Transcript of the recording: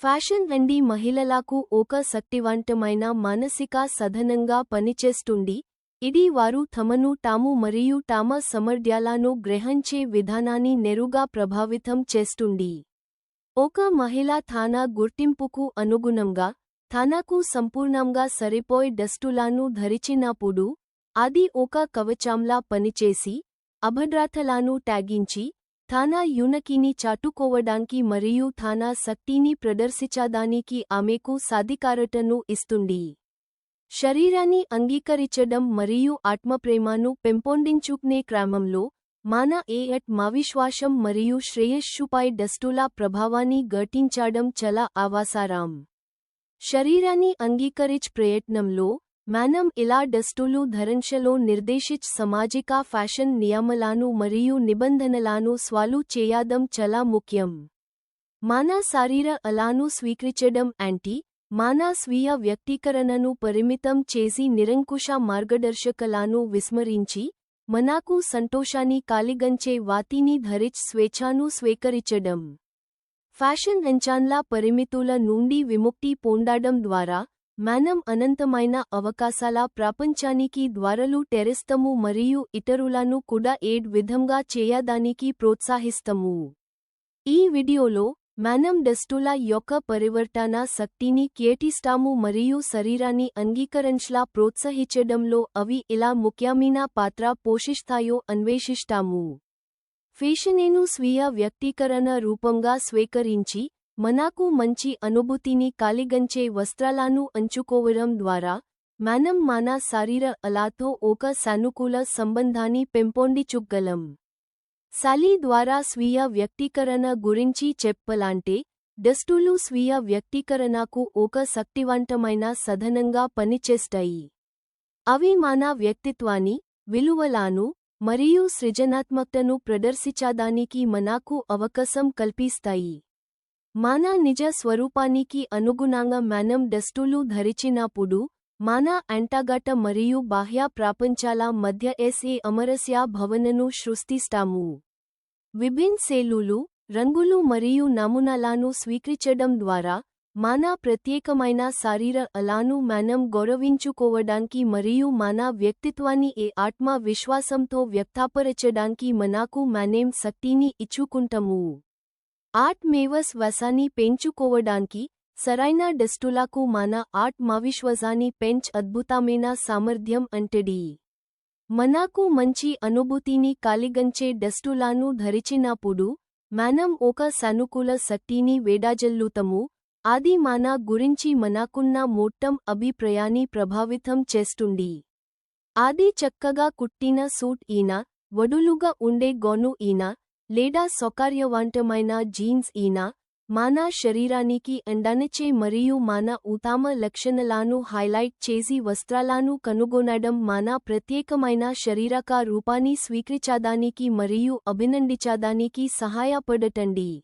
Fashion అండి మహిళలకు ఒక శక్తివంతమైన మానసిక సాధనంగా పనిచేస్తుంది. ఇది వారు తమను తాము మరియు తమ సామర్థ్యాలను గ్రహించే విధానాన్ని నేరుగా ప్రభావితం చేస్తుంది. ఒక మహిళ తన గుర్తింపుకు అనుగుణంగా తనకు సంపూర్ణంగా సరిపోయే దుస్తులను ధరించినప్పుడు అది ఒక కవచంలా పనిచేసి అభద్రతలను తగ్గించి తన యునకిని చాటుకోవడానికి మరియు తన శక్తిని ప్రదర్శించడానికి ఆమెకు సాధికారతను ఇస్తుంది. శరీరాన్ని అంగీకరించడం మరియు ఆత్మప్రేమను పెంపొందించుకునే క్రమంలో మన ఆత్మవిశ్వాసం మరియు శ్రేయస్సుపై దుస్తుల ప్రభావాన్ని గుర్తించడం చాలా అవసరం. శరీరాన్ని అంగీకరించే ప్రయత్నంలో మనం ఇలా దుస్తులు ధరించలో నిర్దేశించే సామాజిక ఫ్యాషన్ నియమాలను మరియు నిబంధనలను ఫాలో చేయడం చాలా ముఖ్యం. మన శరీరాలను స్వీకరించడం అంటే మన స్వీయ వ్యక్తీకరణను పరిమితం చేసి నిరంకుశ మార్గదర్శకాలను విస్మరించి మనకు సంతోషాన్ని కలిగించే వాటిని ధరించే స్వేచ్ఛను స్వీకరించడం. ఫ్యాషన్ అంచనాల పరిమితుల నుండి విముక్తి పొందడం ద్వారా మనం అనంతమైన అవకాశాల ప్రపంచానికి ద్వారాలు తెరుస్తాము మరియు ఇతరులను కూడా విధంగా చేయడానికి ప్రోత్సహిస్తాము. ఈ వీడియోలో మనం దుస్తుల యొక్క పరివర్తన శక్తిని కీర్తిస్తాము మరియు శరీరాన్ని అంగీకరించేలా ప్రోత్సహించడంలో అవి ఎలా ముఖ్యమైన పాత్ర పోషిస్తాయో అన్వేషిస్తాము. ఫ్యాషన్ను స్వీయ వ్యక్తీకరణ రూపంగా స్వీకరించి మనకు మంచి అనుభూతిని కలిగించే వస్త్రాలను ఎంచుకోవడం ద్వారా మనం మన శరీరాలతో ఒక సానుకూల సంబంధాన్ని పెంపొందించుకోగలం. శైలి ద్వారా స్వీయ వ్యక్తీకరణ గురించి చెప్పాలంటే దుస్తులు స్వీయ వ్యక్తీకరణకు ఒక శక్తివంతమైన సాధనంగా పనిచేస్తాయి. అవి మన వ్యక్తిత్వాన్ని, విలువలను మరియు సృజనాత్మకతను ప్రదర్శించడానికి మనకు అవకాశం కల్పిస్తాయి. మన నిజ స్వరూపానికి అనుగుణంగా మనం దుస్తులు ధరించినప్పుడు మన అంతర్గత మరియు బాహ్య ప్రపంచాల మధ్య సామరస్య భావనను సృష్టిస్తాము. విభిన్న శైలులు, రంగులు మరియు నమూనాలను స్వీకరించడం ద్వారా మన ప్రత్యేకమైన శరీరాలను మనం గౌరవించుకోవడానికి మరియు మన వ్యక్తిత్వాన్ని ఆత్మవిశ్వాసంతో వ్యక్తపరచడానికి మనకు మనం శక్తిని ఇచ్చుకుంటాము. ఆత్మవిశ్వాసాన్ని పెంచుకోవడానికి సరైన దుస్తులకు మన ఆత్మవిశ్వాసాన్ని పెంచే అద్భుతమైన సామర్థ్యం ఉంటుంది. మనకు మంచి అనుభూతిని కలిగించే దుస్తులను ధరించినప్పుడు మనం ఒక సానుకూల శక్తిని వెదజల్లుతాము. అది మన గురించి మనకున్న మొత్తం అభిప్రాయాన్ని ప్రభావితం చేస్తుంది. అది చక్కగా కుట్టిన సూట్ అయినా, వదులుగా ఉండే గౌను అయినా లేదా సౌకర్యవంతమైన జీన్స్ అయినా మన శరీరానికి అందాన్నిచ్చే మరియు మన ఉత్తమ లక్షణాలను హైలైట్ చేసి వస్త్రాలను కనుగొనడం మన ప్రత్యేకమైన శారీరక రూపాన్ని స్వీకరించడానికి మరియు అభినందించడానికి సహాయపడుతుంది.